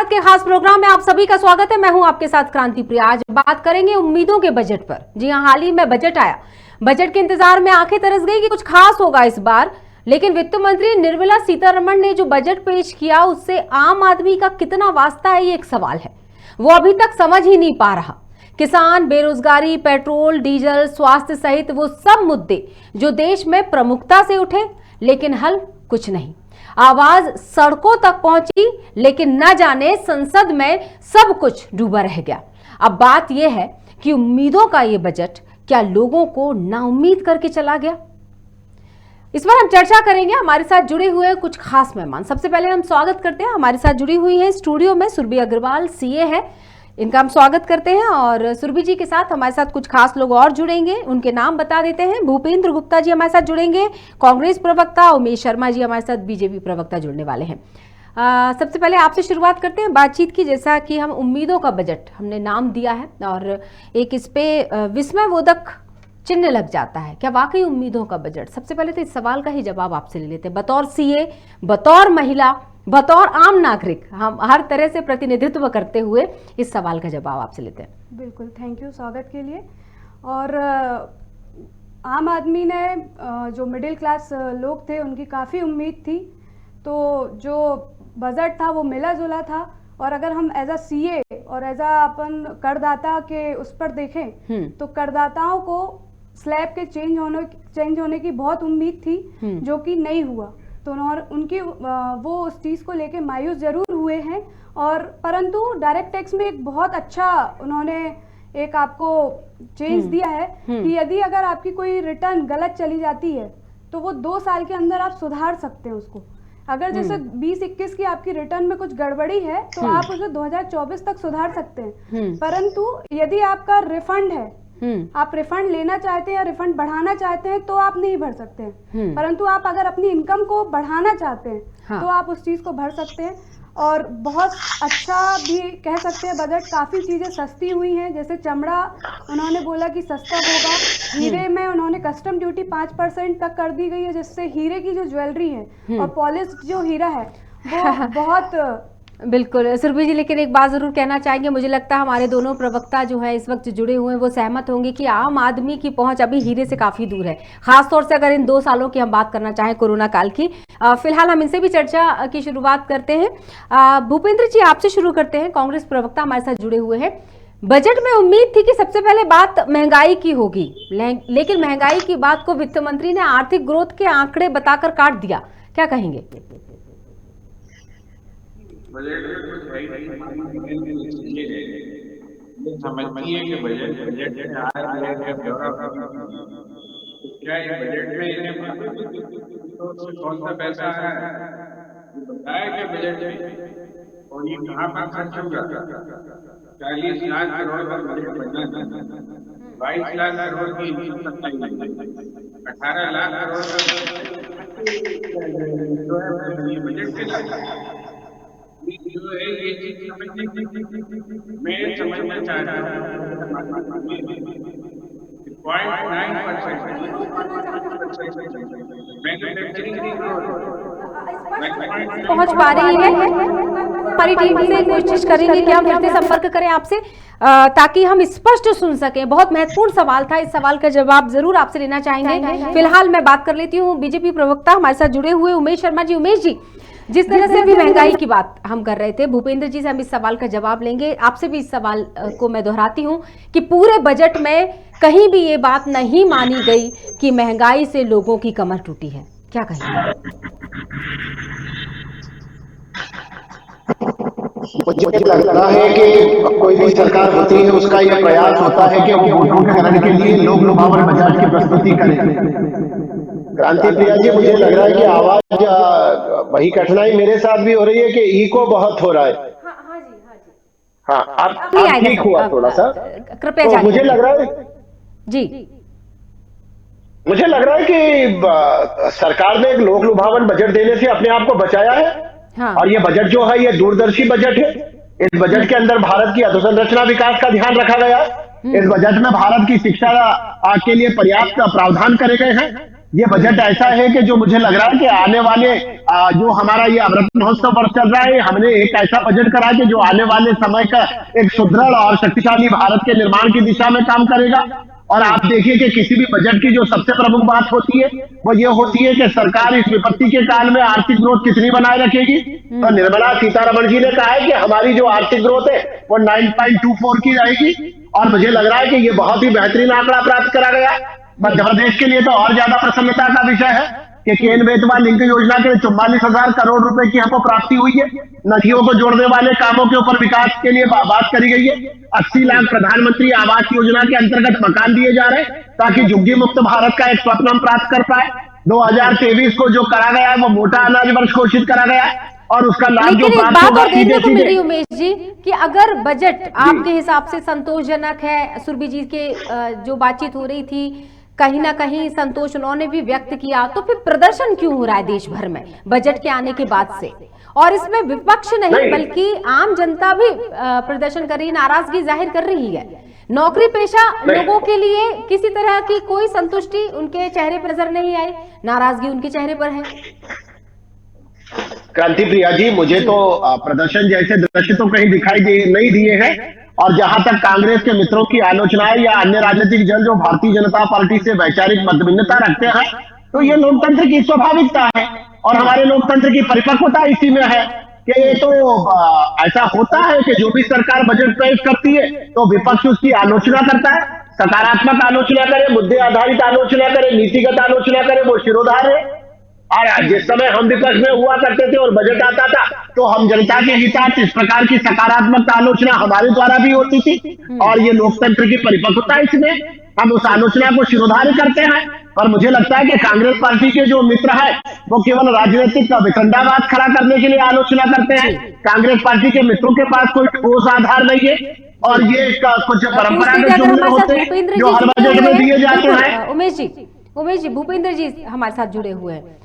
भारत के खास प्रोग्राम में आप सभी का स्वागत है। मैं हूं आपके साथ क्रांति प्रिया। आज बात करेंगे उम्मीदों के बजट पर। जी हां, हाल ही में बजट आया। बजट के इंतजार में आंखें तरस गई कि कुछ खास होगा इस बार, लेकिन वित्त मंत्री निर्मला सीतारमण ने जो बजट पेश किया उससे आम आदमी का कितना वास्ता है, ये एक सवाल है। वो अभी तक समझ ही नहीं पा रहा। किसान, बेरोजगारी, पेट्रोल, डीजल, स्वास्थ्य सहित वो सब मुद्दे जो देश में प्रमुखता से उठे, लेकिन हल कुछ नहीं। आवाज सड़कों तक पहुंची, लेकिन न जाने संसद में सब कुछ डूबा रह गया। अब बात यह है कि उम्मीदों का ये बजट क्या लोगों को नाउम्मीद करके चला गया? इस पर हम चर्चा करेंगे। हमारे साथ जुड़े हुए कुछ खास मेहमान। सबसे पहले हम स्वागत करते हैं, हमारे साथ जुड़ी हुई है स्टूडियो में सुरभि अग्रवाल, सीए है, इनका हम स्वागत करते हैं। और सुरभि जी के साथ हमारे साथ कुछ खास लोग और जुड़ेंगे, उनके नाम बता देते हैं। भूपेंद्र गुप्ता जी हमारे साथ जुड़ेंगे, कांग्रेस प्रवक्ता। उमेश शर्मा जी हमारे साथ बीजेपी प्रवक्ता जुड़ने वाले हैं। सबसे पहले आपसे शुरुआत करते हैं बातचीत की। जैसा कि हम उम्मीदों का बजट हमने नाम दिया है और एक इस पे विस्मयबोधक चिन्ह लग जाता है। क्या वाकई उम्मीदों का बजट? सबसे पहले तो इस सवाल का ही जवाब आपसे ले लेते हैं। बतौर सीए, बतौर महिला, बतौर आम नागरिक, हम हर तरह से प्रतिनिधित्व करते हुए इस सवाल का जवाब आपसे लेते हैं। बिल्कुल, थैंक यू स्वागत के लिए। और आम आदमी ने, जो मिडिल क्लास लोग थे, उनकी काफ़ी उम्मीद थी। तो जो बजट था वो मिला जुला था। और अगर हम एज अ सीए और एज अ अपन करदाता के उस पर देखें तो करदाताओं को स्लैब के चेंज होने की बहुत उम्मीद थी, जो कि नहीं हुआ। तो उनकी वो उस चीज़ को लेके मायूस जरूर हुए हैं। और परंतु डायरेक्ट टैक्स में एक बहुत अच्छा उन्होंने एक आपको चेंज दिया है कि यदि अगर आपकी कोई रिटर्न गलत चली जाती है तो वो 2 साल के अंदर आप सुधार सकते हैं उसको। अगर जैसे 20-21 की आपकी रिटर्न में कुछ गड़बड़ी है तो आप उसे 2024 तक सुधार सकते हैं। परंतु यदि आपका रिफंड है, आप रिफंड लेना चाहते हैं या रिफंड बढ़ाना चाहते हैं तो आप नहीं भर सकते हैं। परंतु आप अगर अपनी इनकम को बढ़ाना चाहते हैं तो आप उस चीज को भर सकते हैं। और बहुत अच्छा भी कह सकते हैं, बजट काफ़ी चीज़ें सस्ती हुई हैं। जैसे चमड़ा उन्होंने बोला कि सस्ता होगा। हीरे में उन्होंने कस्टम ड्यूटी 5% तक कर दी गई है, जिससे हीरे की जो ज्वेलरी है और पॉलिश जो हीरा है वो बहुत बिल्कुल सुरभि जी, लेकिन एक बात जरूर कहना चाहेंगे। मुझे लगता है हमारे दोनों प्रवक्ता जो है इस वक्त जुड़े हुए हैं वो सहमत होंगे कि आम आदमी की पहुंच अभी हीरे से काफी दूर है, खासतौर से अगर इन 2 सालों की हम बात करना चाहें, कोरोना काल की। फिलहाल हम इनसे भी चर्चा की शुरुआत करते हैं। भूपेंद्र जी, आपसे शुरू करते हैं, कांग्रेस प्रवक्ता हमारे साथ जुड़े हुए हैं। बजट में उम्मीद थी कि सबसे पहले बात महंगाई की होगी, लेकिन महंगाई की बात को वित्त मंत्री ने आर्थिक ग्रोथ के आंकड़े बताकर काट दिया। क्या कहेंगे? बजट में कुछ है ही समझती है कि बजट में आया है ब्यौरा, क्या है बजट में कौन सा पैसा है बताया कि बजट में, और ये कहाँ पर खर्च होगा। 40 लाख करोड़ का बजट बना, 22 लाख करोड़ की इनकम, 18 लाख करोड़ जो है बजट के लाख जो है ये चीज मैं समझना चाहता हूँ। 0.9% मैन्युफैक्चरिंग पहुंच पा रही है। हमारी टीम से कोशिश करेंगे कि हम फिर से संपर्क करें आपसे ताकि हम स्पष्ट सुन सकें। बहुत महत्वपूर्ण सवाल था, इस सवाल का जवाब जरूर आपसे लेना चाहेंगे। फिलहाल मैं बात कर लेती हूँ बीजेपी प्रवक्ता हमारे साथ जुड़े हुए उमेश शर्मा जी। उमेश जी, जिस तरह से भी महंगाई की बात हम कर रहे थे, भूपेंद्र जी से हम इस सवाल का जवाब लेंगे। आपसे भी इस सवाल को मैं दोहराती हूं कि पूरे बजट में कहीं भी ये बात नहीं मानी गई कि महंगाई से लोगों की कमर टूटी है। क्या कहेंगे? मुझे लगता है कि कोई भी सरकार होती है उसका यह प्रयास होता है कि वो वोटों के लिए लोक लुभावन बजट की प्रस्तुति करे। क्रांति प्रिया जी, मुझे लग रहा है कि आवाज वही कठिनाई मेरे साथ भी हो रही है कि इको बहुत हो रहा है। हाँ, आप ठीक हुआ थोड़ा सा, कृपया तो मुझे लग रहा है जी, मुझे लग रहा है कि सरकार ने एक लोक लुभावन बजट देने से अपने आप को बचाया है। हाँ। और ये बजट जो है ये दूरदर्शी बजट है। इस बजट के अंदर भारत की अधोसंरचना विकास का ध्यान रखा गया है। इस बजट में भारत की शिक्षा के लिए पर्याप्त प्रावधान करे गए हैं। ये बजट ऐसा है कि जो मुझे लग रहा है कि आने वाले जो हमारा ये अमृत महोत्सव वर्ष चल रहा है, हमने एक ऐसा बजट करा है कि जो आने वाले समय का एक सुदृढ़ और शक्तिशाली भारत के निर्माण की दिशा में काम करेगा। और आप देखिए कि किसी भी बजट की जो सबसे प्रमुख बात होती है वो ये होती है कि सरकार इस विपत्ति के काल में आर्थिक ग्रोथ कितनी बनाए रखेगी। तो निर्मला सीतारमण जी ने कहा है कि हमारी जो आर्थिक ग्रोथ है वो 9.24 की रहेगी, और मुझे लग रहा है कि ये बहुत ही बेहतरीन आंकड़ा प्राप्त करा गया। मध्य प्रदेश के लिए तो और ज्यादा प्रसन्नता का विषय है कि केन बेतवा लिंक योजना के 44,000 करोड़ रुपए की हमको प्राप्ति हुई है। नदियों को जोड़ने वाले कामों के ऊपर विकास के लिए बात करी गई है। 80 लाख प्रधानमंत्री आवास योजना के अंतर्गत मकान दिए जा रहे हैं ताकि झुग्गी मुक्त भारत का एक स्वप्न हम प्राप्त कर पाए। 2023 को जो करा गया है वो मोटा अनाज वर्ष घोषित करा गया है, और उसका लाभ जो लेकिन एक प्राप्त बात होगा और देखने को मिल रही सीधे है उमेश जी कि अगर बजट आपके हिसाब से संतोषजनक है, सुरभि जी के जो बातचीत हो रही थी कहीं ना कहीं संतोष उन्होंने भी व्यक्त किया, तो फिर प्रदर्शन क्यों हो रहा है देश भर में बजट के आने के बाद से? और इसमें विपक्ष नहीं बल्कि आम जनता भी प्रदर्शन कर रही है, नाराजगी जाहिर कर रही है। नौकरी पेशा लोगों के लिए किसी तरह की कोई संतुष्टि उनके चेहरे पर नजर नहीं आई, नाराजगी उनके चेहरे पर है। क्रांति प्रिया जी, मुझे तो प्रदर्शन जैसे दृश्य तो कहीं दिखाई नहीं दिए हैं। और जहां तक कांग्रेस के मित्रों की आलोचनाएं या अन्य राजनीतिक दल जो भारतीय जनता पार्टी से वैचारिक मतभिन्नता रखते हैं, तो ये लोकतंत्र की स्वाभाविकता है और हमारे लोकतंत्र की परिपक्वता इसी में है कि ये तो ऐसा होता है कि जो भी सरकार बजट पेश करती है तो विपक्ष उसकी आलोचना करता है, सकारात्मक आलोचना करे, मुद्दे आधारित आलोचना करे, नीतिगत आलोचना करे, वो शिरोधार्य। और जिस समय हम विपक्ष में हुआ करते थे और बजट आता था तो हम जनता के हितार्थ इस प्रकार की सकारात्मक आलोचना हमारे द्वारा भी होती थी, और ये लोकतंत्र की परिपक्वता इसमें हम उस आलोचना को शिरोधार्य करते हैं। पर मुझे लगता है कि कांग्रेस पार्टी के जो मित्र है वो केवल राजनीतिक विखंडावाद खड़ा करने के लिए आलोचना करते हैं। कांग्रेस पार्टी के मित्रों के पास कोई ठोस आधार नहीं है, और ये कुछ परंपरागत जुमले होते हैं जो हर बजट में दिए जाते हैं। उमेश जी भूपेंद्र जी हमारे साथ जुड़े हुए हैं।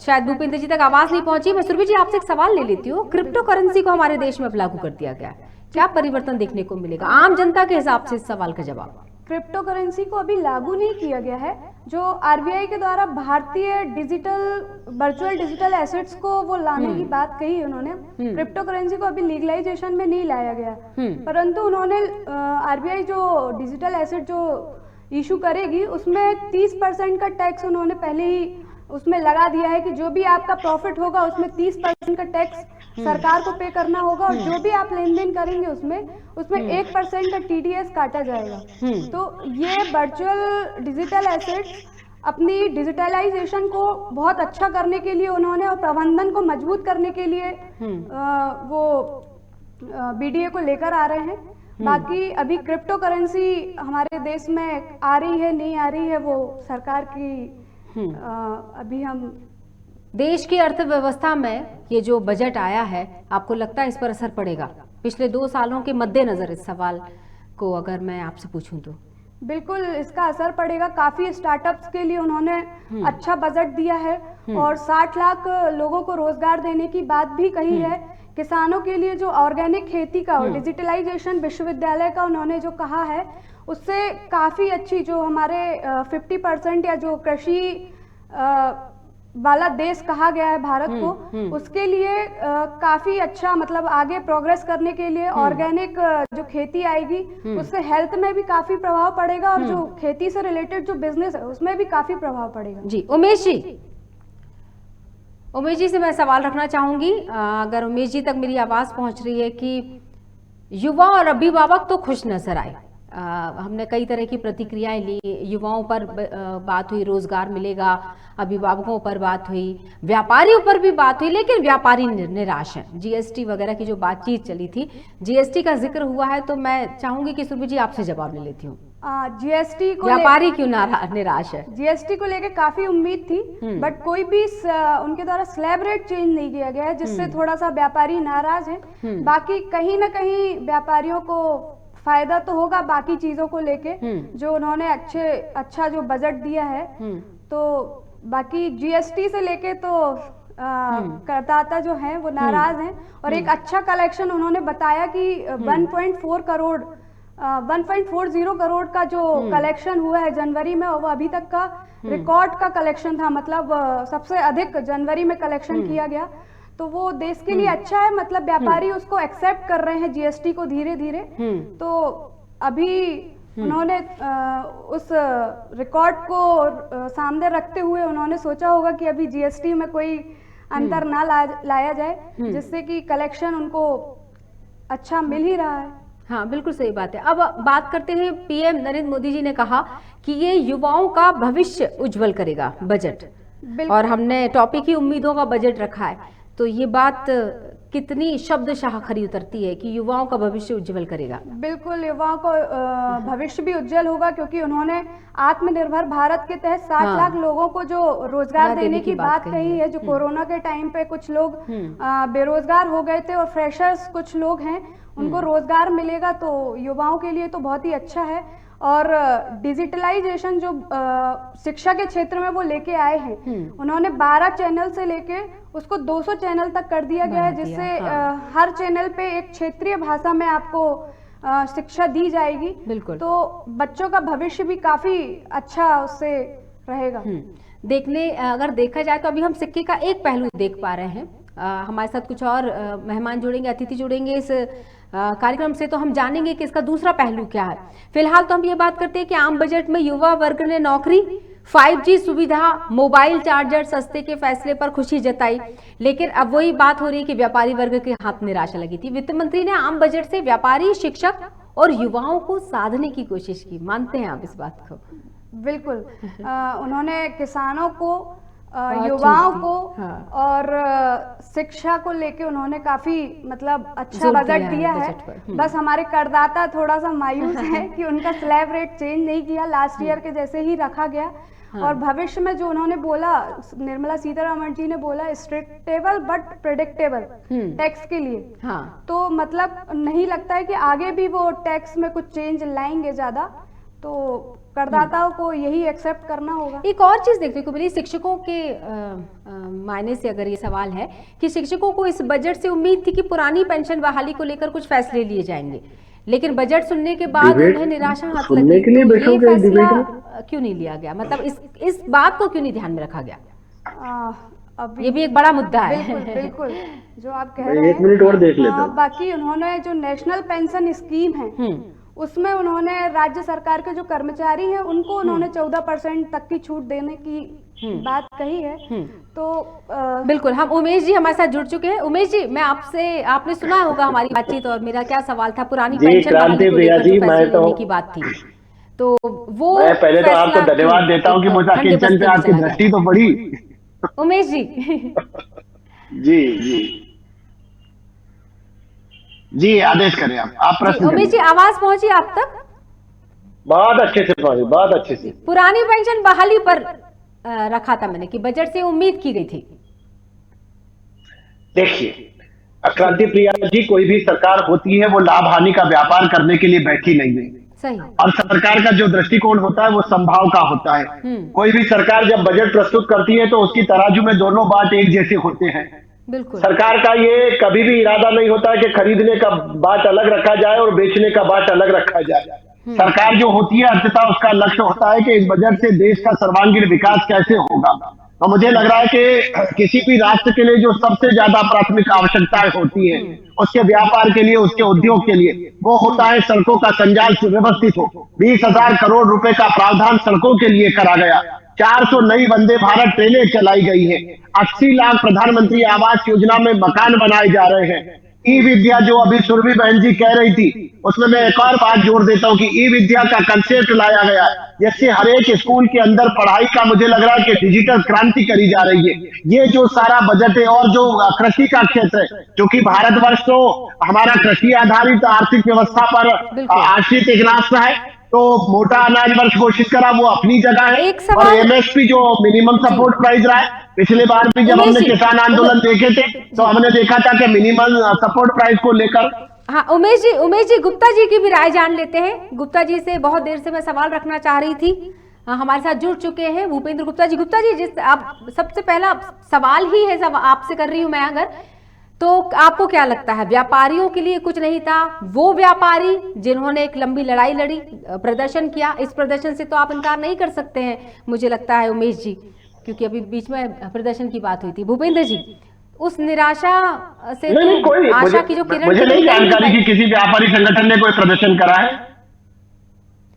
शायद भूपेंद्र जी तक आवाज नहीं पहुंची। मैं सुरभि जी आपसे एक सवाल ले लेती हूँ। क्रिप्टो करेंसी को हमारे देश में अब लागू कर दिया गया है, क्या परिवर्तन देखने को मिलेगा आम जनता के हिसाब से? इस सवाल का जवाब। क्रिप्टो करेंसी को अभी लागू नहीं किया गया है। जो आरबीआई के द्वारा भारतीय वर्चुअल डिजिटल एसेट्स को वो लाने की बात कही उन्होंने, क्रिप्टो करेंसी को अभी लीगलाइजेशन में नहीं लाया गया, परंतु उन्होंने आरबीआई जो डिजिटल एसेट जो इशू करेगी उसमें 30% का टैक्स उन्होंने पहले ही उसमें लगा दिया है कि जो भी आपका प्रॉफिट होगा उसमें 30% का टैक्स सरकार को पे करना होगा, और जो भी आप लेन देन करेंगे उसमें 1% का टीडीएस काटा जाएगा। तो ये वर्चुअल डिजिटल एसेट्स अपनी डिजिटलाइजेशन को बहुत अच्छा करने के लिए उन्होंने और प्रबंधन को मजबूत करने के लिए वो बीडीए को लेकर आ रहे हैं। बाकी अभी क्रिप्टो करेंसी हमारे देश में आ रही है नहीं आ रही है वो सरकार की अभी हम देश की अर्थव्यवस्था में ये जो बजट आया है आपको लगता है इस पर असर पड़ेगा? पिछले 2 सालों के मद्देनजर इस सवाल को अगर मैं आपसे पूछूं तो बिल्कुल इसका असर पड़ेगा। काफी स्टार्टअप्स के लिए उन्होंने अच्छा बजट दिया है और 60 लाख लोगों को रोजगार देने की बात भी कही है। किसानों के लिए जो ऑर्गेनिक खेती का और डिजिटलाइजेशन विश्वविद्यालय का उन्होंने जो कहा है उससे काफी अच्छी जो हमारे 50% या जो कृषि वाला देश कहा गया है भारत को, उसके लिए काफी अच्छा मतलब आगे प्रोग्रेस करने के लिए ऑर्गेनिक जो खेती आएगी उससे हेल्थ में भी काफी प्रभाव पड़ेगा और जो खेती से रिलेटेड जो बिजनेस है उसमें भी काफी प्रभाव पड़ेगा। जी उमेश जी से मैं सवाल रखना चाहूंगी, अगर उमेश जी तक मेरी आवाज पहुंच रही है कि युवा और अभिभावक तो खुश नजर आए, हमने कई तरह की प्रतिक्रियाएं ली, युवाओं पर बात हुई, रोजगार मिलेगा, अभिभावकों पर बात हुई, व्यापारियों पर भी बात हुई, लेकिन व्यापारी निराश हैं। जीएसटी वगैरह की जो बातचीत चली थी, जीएसटी का जिक्र हुआ है, तो मैं चाहूंगी कि सुरभि जी आपसे जवाब ले लेती हूँ। जीएसटी को व्यापारी क्यों निराश है? जीएसटी को लेकर काफी उम्मीद थी, बट कोई भी उनके द्वारा स्लैब रेट चेंज नहीं किया गया है, जिससे थोड़ा सा व्यापारी नाराज है। बाकी कहीं ना कहीं व्यापारियों को फायदा तो होगा बाकी चीजों को लेके जो उन्होंने अच्छा जो बजट दिया है। तो बाकी जीएसटी से लेके तो करदाता जो हैं वो नाराज हैं, और एक अच्छा कलेक्शन उन्होंने बताया कि 1.4 करोड़ 1.40 करोड़ का जो कलेक्शन हुआ है जनवरी में, वो अभी तक का रिकॉर्ड का कलेक्शन था। मतलब सबसे अधिक जनवरी में कलेक्शन किया गया, तो वो देश के लिए अच्छा है। मतलब व्यापारी उसको एक्सेप्ट कर रहे हैं जीएसटी को धीरे धीरे। तो अभी उन्होंने उस रिकॉर्ड को सामने रखते हुए उन्होंने सोचा होगा कि अभी जीएसटी में कोई अंतर ना लाया जाए, जिससे कि कलेक्शन उनको अच्छा मिल ही रहा है। हाँ, बिल्कुल सही बात है। अब बात करते हैं, पीएम नरेंद्र मोदी जी ने कहा कि ये युवाओं का भविष्य उज्जवल करेगा बजट, और हमने टॉपिक ही उम्मीदों का बजट रखा है। तो ये बात कितनी शब्दशाह खरी उतरती है कि युवाओं का भविष्य उज्जवल करेगा। बिल्कुल, युवाओं को भविष्य भी उज्जवल होगा, क्योंकि उन्होंने आत्मनिर्भर भारत के तहत 60 लाख लोगों को जो रोजगार देने की बात कही है। जो कोरोना के टाइम पे कुछ लोग बेरोजगार हो गए थे, और फ्रेशर्स कुछ लोग हैं, उनको रोजगार मिलेगा, तो युवाओं के लिए तो बहुत ही अच्छा है। और डिजिटलाइजेशन जो शिक्षा के क्षेत्र में वो लेके आए हैं, उन्होंने 12 चैनल से लेके उसको 200 चैनल तक कर दिया गया है, जिससे हर चैनल पे एक क्षेत्रीय भाषा में आपको शिक्षा दी जाएगी। बिल्कुल। तो बच्चों का भविष्य भी काफी अच्छा उससे रहेगा। अगर देखा जाए तो अभी हम सिक्के का एक पहलू देख पा रहे हैं। हमारे साथ कुछ और मेहमान जुड़ेंगे, अतिथि जुड़ेंगे इस कार्यक्रम से, तो हम जानेंगे कि इसका दूसरा पहलू क्या है। फिलहाल तो हम ये बात करते हैं कि आम बजट में युवा वर्ग ने नौकरी, 5G सुविधा, मोबाइल चार्जर सस्ते के फैसले पर खुशी जताई, लेकिन अब वही बात हो रही है कि व्यापारी वर्ग के हाथ निराशा लगी थी। वित्त मंत्री ने आम बजट से व्यापारी, शिक्षक और युवाओं को साधने की कोशिश की। मानते हैं आप इस बात को? बिल्कुल। उन्होंने किसानों को, युवाओं को और शिक्षा को लेके उन्होंने काफी मतलब अच्छा बजट दिया है। बस हमारे करदाता थोड़ा सा मायूस है कि उनका स्लैब रेट चेंज नहीं किया, लास्ट ईयर के जैसे ही रखा गया। और भविष्य में जो उन्होंने बोला, निर्मला सीतारमण जी ने बोला, स्ट्रिक्टेबल बट प्रेडिक्टेबल टैक्स के लिए। तो मतलब नहीं लगता है कि आगे भी वो टैक्स में कुछ चेंज लाएंगे ज्यादा, तो करदाताओं को यही एक्सेप्ट करना होगा। एक और चीज देखने को मिली शिक्षकों के मायने से, अगर ये सवाल है कि शिक्षकों को इस बजट से उम्मीद थी कि पुरानी पेंशन बहाली को लेकर कुछ फैसले लिए जाएंगे, लेकिन बजट सुनने के बाद उन्हें निराशा हाथ लगी। तो ये फैसला क्यों नहीं लिया गया? मतलब इस बात को क्यों नहीं ध्यान में रखा गया? ये भी एक बड़ा मुद्दा है। बिल्कुल बिल्कुल, जो आप कह रहे हैं। 1 मिनट और देख लेते हैं। बाकी उन्होंने जो नेशनल पेंशन स्कीम है, उसमें उन्होंने राज्य सरकार के जो कर्मचारी हैं उनको उन्होंने 14% तक की छूट देने की बात कही है। तो बिल्कुल, हम उमेश जी हमारे साथ जुड़ चुके हैं। उमेश जी, मैं आपने सुना होगा हमारी बातचीत, और मेरा क्या सवाल था, पुरानी पेंशन बहाली को लेकर जो फैसले लेने की बात थी, तो वो मैं पहले तो आपको धन्यवाद देता हूँ कि मुझे किचन पे आपकी दृष्टि तो पड़ी। उमेश जी जी आदेश करें आप प्रश्न। उमेश जी, आवाज पहुंची आप तक? बहुत अच्छे से पहुंची, बहुत अच्छे से। पुरानी पेंशन बहाली पर रखा था मैंने कि बजट से उम्मीद की गई थी। देखिए क्रांति प्रिया जी, कोई भी सरकार होती है वो लाभ हानि का व्यापार करने के लिए बैठी नहीं है। सही। और सरकार का जो दृष्टिकोण होता है वो संभाव का होता है। कोई भी सरकार जब बजट प्रस्तुत करती है तो उसकी तराजू में दोनों बाट एक जैसे होते हैं। बिल्कुल। सरकार का ये कभी भी इरादा नहीं होता कि खरीदने का बाट अलग रखा जाए और बेचने का बाट अलग रखा जाए। सरकार जो होती है अंततः उसका लक्ष्य होता है कि इस बजट से देश का सर्वांगीण विकास कैसे होगा। तो मुझे लग रहा है कि किसी भी राष्ट्र के लिए जो सबसे ज्यादा प्राथमिक आवश्यकताएं होती है, उसके व्यापार के लिए, उसके उद्योग के लिए, वो होता है सड़कों का संजाल सुव्यवस्थित हो। 20,000 करोड़ रुपए का प्रावधान सड़कों के लिए करा गया। 400 नई वंदे भारत ट्रेनें चलाई गई है। 80 लाख प्रधानमंत्री आवास योजना में मकान बनाए जा रहे हैं। ई विद्या जो अभी सुरभि बहन जी कह रही थी, उसमें मैं एक और बात जोड़ देता हूँ कि ई विद्या का कंसेप्ट लाया गया, जिससे हर एक स्कूल के अंदर पढ़ाई का मुझे लग रहा है कि डिजिटल क्रांति करी जा रही है। ये जो सारा बजट है, और जो कृषि का क्षेत्र है, क्योंकि भारतवर्ष तो हमारा कृषि आधारित आर्थिक व्यवस्था पर आश्रित एक राष्ट्र है, तो मोटा अनाज वर्ष घोषित करा वो अपनी जगह है। और एमएसपी जो मिनिमम सपोर्ट प्राइस रहा है, पिछले बार भी जब हमने किसान आंदोलन देखे थे तो हमने देखा था कि मिनिमम सपोर्ट प्राइस को लेकर। हाँ उमेश जी, गुप्ता जी की भी राय जान लेते हैं। गुप्ता जी से बहुत देर से मैं सवाल रखना चाह रही थी, हमारे साथ जुड़ चुके हैं भूपेंद्र गुप्ता जी। गुप्ता जी, जिस आप सबसे पहला सवाल ही है, सब आपसे कर रही हूँ मैं, अगर तो आपको क्या लगता है, व्यापारियों के लिए कुछ नहीं था? वो व्यापारी जिन्होंने एक लंबी लड़ाई लड़ी, प्रदर्शन किया, इस प्रदर्शन से तो आप इनकार नहीं कर सकते हैं, मुझे लगता है उमेश जी, क्योंकि अभी बीच में प्रदर्शन की बात हुई थी। भूपेंद्र जी, उस निराशा से नहीं, कोई आशा की जो किरण मुझे नहीं जानकारी कि किसी व्यापारी संगठन ने कोई प्रदर्शन करा है।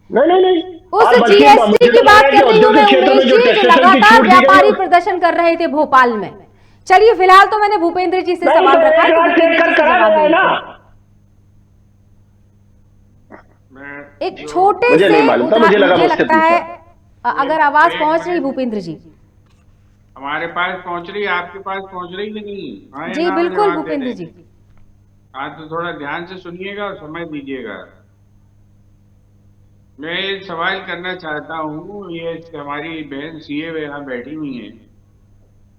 नहीं उस जीएसटी की बात कर रही हूँ मैं उमेश जी, जो लगातार व्यापारी प्रदर्शन कर रहे थे भोपाल में। चलिए फिलहाल तो मैंने भूपेंद्र जी से सवाल रखा है, तो भूपेंद्र जी से जवाब दीजिए। एक छोटे से मुझे लगता है अगर आवाज पहुंच रही भूपेंद्र जी, हमारे पास पहुंच रही, आपके पास पहुंच रही नहीं? जी बिल्कुल भूपेंद्र जी। हाँ, तो थोड़ा ध्यान से सुनिएगा और समय दीजिएगा। मैं एक सवाल करना चाहता हूँ, ये हमारी बहन सीए यहाँ बैठी हुई है।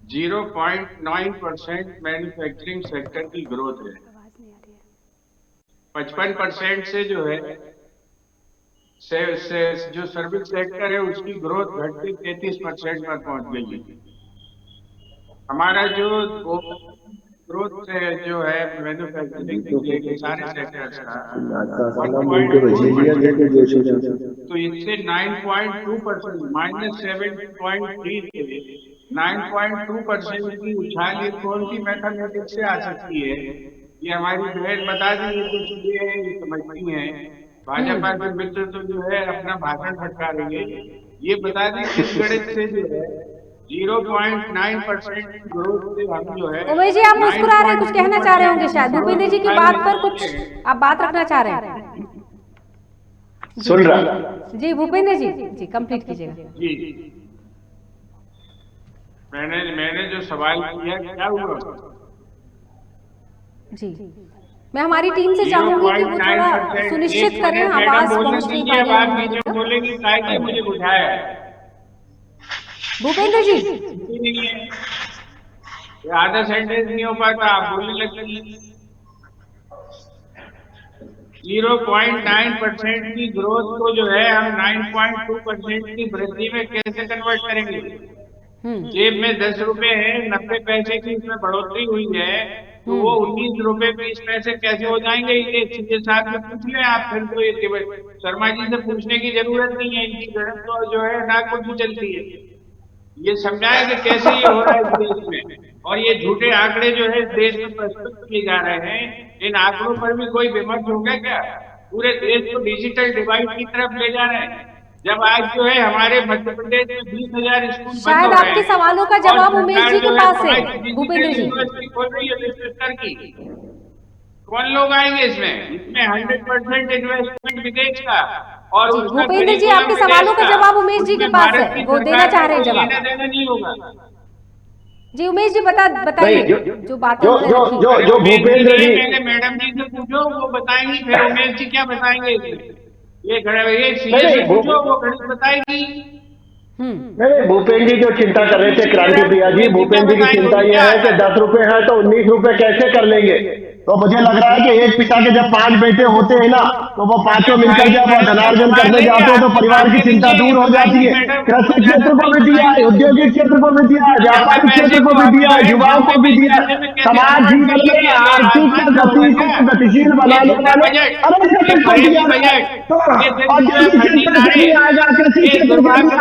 0.9% मैन्युफैक्चरिंग सेक्टर की ग्रोथ है, 55% से जो है जो सर्विस सेक्टर है उसकी ग्रोथ घटती 33% पर पहुंच गई है। हमारा जो ग्रोथ जो है मैन्युफैक्चरिंग के सारे सेक्टर्स का, तो इससे 9.2% -7.3 थे, 9.2% की उछाल ये कौन सी मैथमेटिक्स से आ सकती है? ये हमारी बहन बता दी, ये तो चीजें समझती हैं। भाजपा के मित्र तो जो है अपना भाषण फटका रही है। ये बता दी किस गणित से जो है 0.9% ग्रोथ से हम जो है। उमेश जी आप मुस्कुरा रहे हैं, कुछ कहना चाह रहे होंगे शायद भूपेंद्र जी की बात पर, कुछ आप बात रखना चाह रहे हैं? सुन रहा जी भूपेंद्र जी कंप्लीट कीजिएगा। जी, मैंने जो सवाल किया क्या हुआ? जी, मैं हमारी टीम से चाहूंगी कि वो थोड़ा सुनिश्चित करें आवाज पहुंच नहीं पा रही है। बोलेंगे काय मुझे बुझाया भूपेंद्र जी, आधा सेंटेंस नहीं हो पाता, आप बोलने लगती। 0.9% की ग्रोथ को जो है हम 9.2% की वृद्धि में कैसे कन्वर्ट करेंगे? जेब में 10 रुपए है, 90 पैसे की इसमें बढ़ोतरी हुई है, तो वो 19 रुपए 20 पैसे कैसे हो जाएंगे? ये सीधे साथ में पूछ ले आप, फिर तो ये शर्मा जी से पूछने की जरूरत नहीं है, इनकी गणित तो जो है नाक पर भी चलती है। ये समझाए कि कैसे ये हो रहा है इस देश में, और ये झूठे आंकड़े जो है इस देश में प्रस्तुत किए जा रहे हैं, इन आंकड़ों पर भी कोई विमर्श होगा क्या? पूरे देश को डिजिटल डिवाइड की तरफ ले जा रहे हैं। जब आज जो है हमारे मध्य प्रदेश में 20,000 स्कूल शायद आपके सवालों का जवाब उमेश जी के पास है। भूपेंद्र जी खोल रही है विश्व स्तर की, कौन लोग आएंगे इसमें 100% इन्वेस्टमेंट विदेश का। और भूपेंद्र जी आपके सवालों का जवाब उमेश जी के पास है, वो देना चाह रहे हैं जवाब। नहीं होगा जी उमेश जी बताइए जो बातें जो भूपेंद्र जी, पहले मैडम जी से पूछो, वो बताएंगी, फिर उमेश जी क्या बताएंगे? ये सीए से पूछो, वो गणित बताएगी। नहीं, भूपेंद्र जी जो चिंता कर रहे थे क्रांति प्रिया जी, भूपेंद्र जी की चिंता यह है कि 10 रुपए है तो 19 रुपए कैसे कर लेंगे। तो मुझे लग रहा है कि एक पिता के जब 5 बेटे होते हैं ना, तो वो पांचों मिलकर जब धनार्जन करने जाते हैं तो परिवार की चिंता दूर हो जाती है। कृषि क्षेत्र को भी दिया है, औद्योगिक क्षेत्र को भी दिया है, व्यापारिक क्षेत्र को भी दिया है, युवाओं को भी दिया है। समाज जीवन में आर्थिक गति को गतिशील बनाने वाले अनेक क्षेत्र को दिया है। तो औद्योगिक क्षेत्र से भी आएगा, कृषि क्षेत्र से भी आएगा,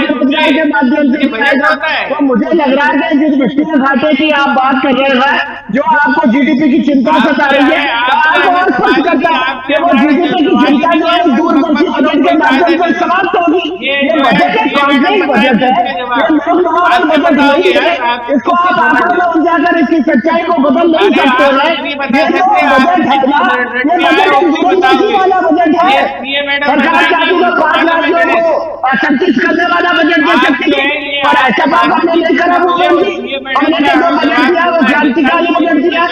रोजगार के माध्यम से भी आएगा। तो मुझे लग रहा है कि जिस वित्तीय घाटे की आप बात कर रहे हैं, जो आपको जीडीपी की चिंता सता रही है, आपको और स्पष्ट करता है कि वो जीडीपी की चिंता जो है दूरदर्शी बजट के माध्यम से समाप्त होगी। ये बजट एक कॉन्क्रीट बजट है, ये लोकसभा बजट नहीं है। इसको आप आंकड़ों में उलझाकर इसकी सच्चाई को बदल नहीं सकते हैं। ये जो बजट है ना, ये बजट एक दूरदर्शी वाला बजट है। सरकार चाहती है 5 राज्यों को संतुष्ट करने वाला बजट दे सकती है, और ऐसा बात हमने नहीं करा। हमने जो बजट दिया वो क्रांतिकारी बजट दिया।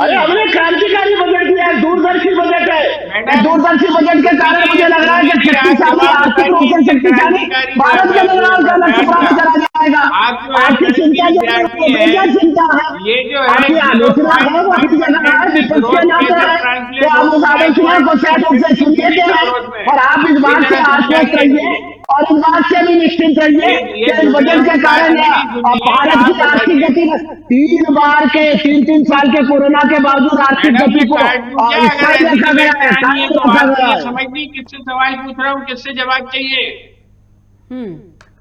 अरे हमने क्रांतिकारी बजट दिया है, दूरदर्शी बजट है। दूरदर्शी बजट के कारण मुझे लग रहा है कि शक्तिशाली, आर्थिक रूप से शक्तिशाली भारत के निर्माण का लक्ष्य प्राप्त करा जाएगा। आपकी चिंता जो है वो बेजा चिंता है, आपकी आलोचना है वो हर जगह है, विपक्ष के नाते है। तो आप उस आलोचना को सही रूप से सुनिए और आप इस बात से आश्वस्त रहिए और इस बात से भी निश्चित रहिए कि इस बजट के कारण भारत की आर्थिक गति 3 साल के कोरोना के बावजूद आर्थिक मैडम गति को अगर ऐसी रखा गया है, कहानी है तो रखा आप गया ये है। समझ नहीं किससे सवाल पूछ रहा हूँ, किससे जवाब चाहिए।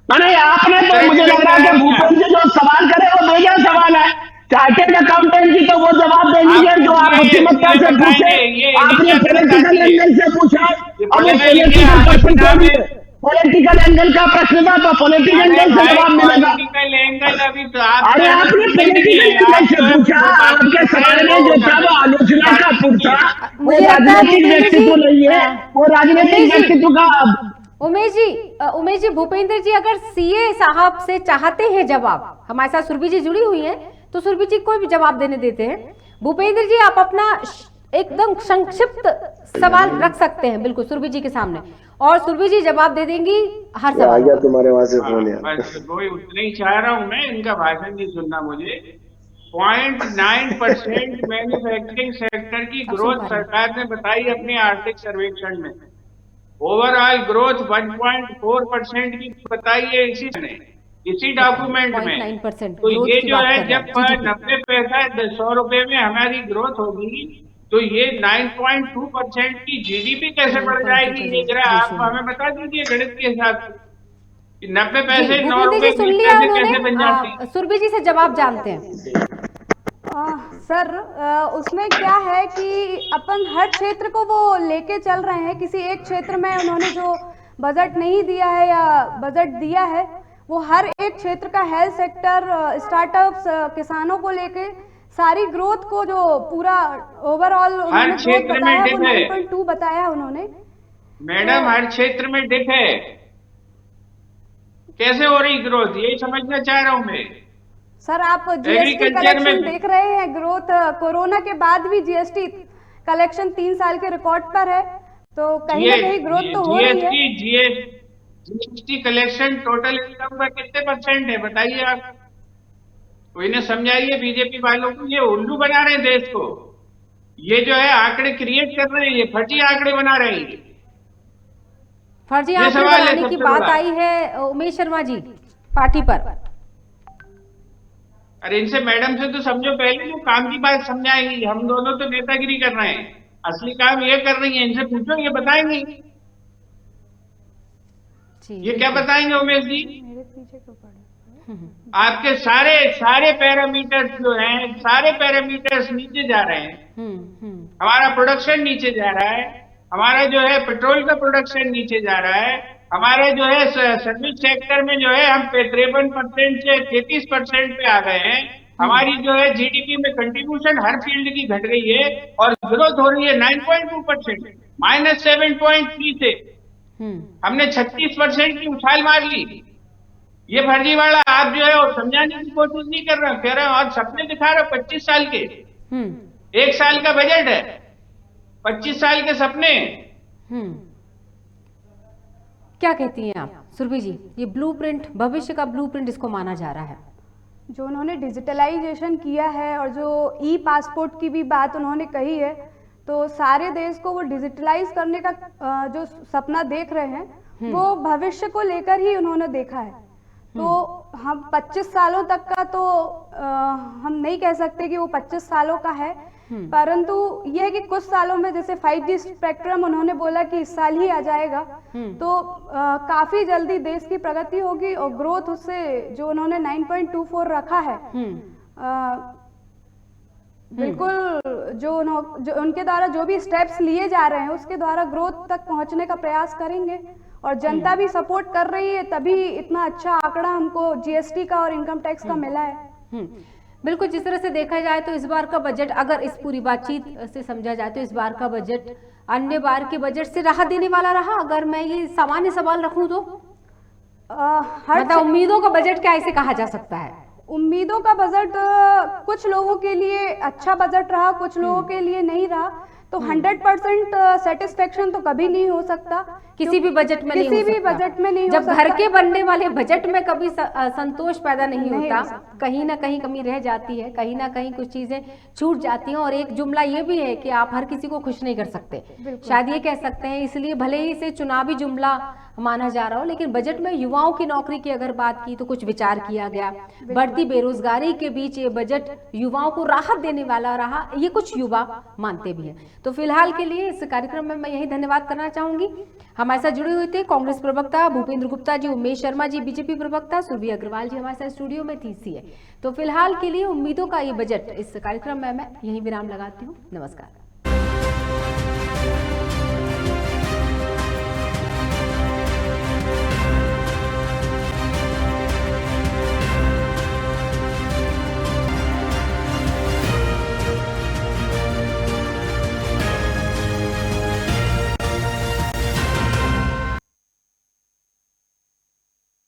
नहीं, आपने तो मुझे लग रहा है कि भूपेंद्र जी जो सवाल करे वो बेजा सवाल है। चार्टेड अकाउंटेंट जी तो वो जवाब दे दीजिए जो आप बुद्धिमत्ता से पूछे। आपने पॉलिटिकल एंगल से पूछा, अब वो पॉलिटिकल प्रश्न को भी पॉलिटिकल एंगल का प्रश्न था तो पॉलिटिकल एंगल से जवाब मिलेगा। अरे आपने पॉलिटिकल एंगल से पूछा, आपके सवाल में जो था वो आलोचना का पुर था, वो मुझे लगता है राजनीतिक व्यक्तित्व नहीं है, वो राजनीतिक व्यक्तित्व का उमेश जी भूपेंद्र जी अगर सीए साहब से चाहते हैं जवाब, हमारे साथ सुरभि जी जुड़ी हुई हैं, तो सुरभि जी कोई भी जवाब देने देते हैं। भूपेंद्र जी आप अपना एकदम संक्षिप्त सवाल रख सकते हैं बिल्कुल सुरभि जी के सामने, और सुरभि जी जवाब दे देंगी हर सवाल का। तुम्हारे वहां से फोन है। बस वही उतना ही चाह रहा हूँ मैं, इनका भाषण नहीं सुनना मुझे। 0.9% मैन्युफैक्चरिंग सेक्टर की ग्रोथ सरकार ने बताई अपने आर्थिक सर्वेक्षण में। ओवरऑल ग्रोथ 1.4% की बताई है इसी डॉक्यूमेंट में। 0.9% तो ग्रोथ ये की जो बात है कर रहे जब हैं। जी, 90 पैसा 100 रुपए में हमारी ग्रोथ होगी तो ये 9.2% की जीडीपी कैसे बढ़ जाएगी, ये जरा आप हमें बता दीजिए गणित के हिसाब से। 90 पैसे 9 भूपेंद्र रुपए जी सुन 20 लिया पैसे कैसे बन जाते उन्होंने, सुरभि जी से जवाब जानते हैं। सर उसमें क्या है कि अपन हर क्षेत्र को वो लेके चल रहे हैं। किसी एक क्षेत्र में उन्होंने जो बजट नहीं दिया है या बजट दिया है वो हर एक क्षेत्र का, हेल्थ सेक्टर, स्टार्टअप्स, किसानों को लेके सारी ग्रोथ को जो पूरा ओवरऑल उन्होंने ग्रोथ क्षेत्र में बताया डिप वो है। 9.2 बताया उन्होंने। मैडम हर क्षेत्र में डिप है, कैसे हो रही ग्रोथ यही समझना चाह रहा हूं मैं। सर आप जीएसटी कलेक्शन देख रहे हैं, ग्रोथ कोरोना के बाद भी जीएसटी कलेक्शन 3 साल के रिकॉर्ड पर है, तो कहीं ना कहीं ग्रोथ तो हो रही है। जीएसटी कलेक्शन टोटल इनकम का कितने % है बताइए आप, तो इन्हें समझाइए बीजेपी वालों को। ये उल्लू बना रहे हैं देश को, ये जो है आंकड़े क्रिएट कर रहे हैं, ये फर्जी आंकड़े बना रहे हैं। फर्जी आंकड़े बनाने की बात आई है उमेश शर्मा जी पार्टी पर। अरे इनसे मैडम से तो समझो पहले, वो काम की बात समझाएंगी। हम दोनों तो नेतागिरी कर रहे हैं, असली काम ये कर रही है। इनसे पूछो, ये बताएंगे। ये क्या बताएंगे उमेश जी? मेरे पीछे क्यों पड़े? आपके सारे पैरामीटर्स जो हैं, सारे पैरामीटर्स नीचे जा रहे हैं। हमारा प्रोडक्शन नीचे जा रहा है, हमारा जो है पेट्रोल का प्रोडक्शन नीचे जा रहा है, हमारे जो है सर्विस सेक्टर में जो है हम 53% से 33% पे आ गए हैं। हमारी जो है जीडीपी में कंट्रीब्यूशन हर फील्ड की घट गई है और ग्रोथ हो रही है 9.2%, -7.3 से हमने 36% की उछाल मार ली। ये फर्जीवाड़ा आप जो है और समझाने की कोशिश नहीं कर रहे हो, कह रहे हो और सपने दिखा रहे हो 25 साल के। 1 साल का बजट है, 25 साल के सपने। क्या कहती हैं आप सुरभि जी, ये ब्लूप्रिंट, भविष्य का ब्लूप्रिंट इसको माना जा रहा है? जो उन्होंने डिजिटलाइजेशन किया है और जो ई पासपोर्ट की भी बात उन्होंने कही है, तो सारे देश को वो डिजिटलाइज करने का जो सपना देख रहे हैं वो भविष्य को लेकर ही उन्होंने देखा है। तो हम 25 सालों तक का तो हम नहीं कह सकते कि वो 25 सालों का है, परंतु ये है कि कुछ सालों में, जैसे 5G स्पेक्ट्रम उन्होंने बोला कि इस साल ही आ जाएगा, तो काफी जल्दी देश की प्रगति होगी और ग्रोथ उससे जो उन्होंने 9.24 रखा है, बिल्कुल जो उनके द्वारा जो भी स्टेप्स लिए जा रहे हैं उसके द्वारा ग्रोथ तक पहुंचने का प्रयास करेंगे। और जनता भी सपोर्ट कर रही है, तभी इतना अच्छा आंकड़ा हमको जीएसटी का और इनकम टैक्स का मिला है। बिल्कुल, जिस तरह से देखा जाए तो इस बार का बजट, अगर इस पूरी बातचीत से समझा जाए तो इस बार का बजट अन्य बार के बजट से राहत देने वाला रहा। अगर मैं ये सामान्य सवाल रखूं तो मतलब उम्मीदों का बजट क्या इसे कहा जा सकता है? उम्मीदों का बजट कुछ लोगों के लिए अच्छा बजट रहा, कुछ लोगों के लिए नहीं रहा, तो 100% सेटिस्फेक्शन तो कभी नहीं हो सकता, किसी भी बजट में नहीं किसी हो भी सकता। बजट में नहीं हो जब घर सकता। के बनने वाले बजट में कभी संतोष पैदा नहीं नहीं हो होता, सकता। कहीं ना कहीं कमी रह जाती है, कहीं ना कहीं कुछ चीजें छूट जाती हैं। और एक जुमला ये भी है कि आप हर किसी को खुश नहीं कर सकते, शायद ये कह सकते हैं। इसलिए भले ही इसे चुनावी जुमला माना जा रहा हो, लेकिन बजट में युवाओं की नौकरी की अगर बात की तो कुछ विचार किया गया। बढ़ती बेरोजगारी के बीच ये बजट युवाओं को राहत देने वाला रहा, ये कुछ युवा मानते भी हैं। तो फिलहाल के लिए इस कार्यक्रम में मैं यही धन्यवाद करना चाहूंगी। हमारे साथ जुड़े हुए थे कांग्रेस प्रवक्ता भूपेंद्र गुप्ता जी, उमेश शर्मा जी बीजेपी प्रवक्ता, सुरभि अग्रवाल जी हमारे साथ स्टूडियो में थी सीए। तो फिलहाल के लिए उम्मीदों का ये बजट, इस कार्यक्रम में मैं यही विराम लगाती हूँ। नमस्कार।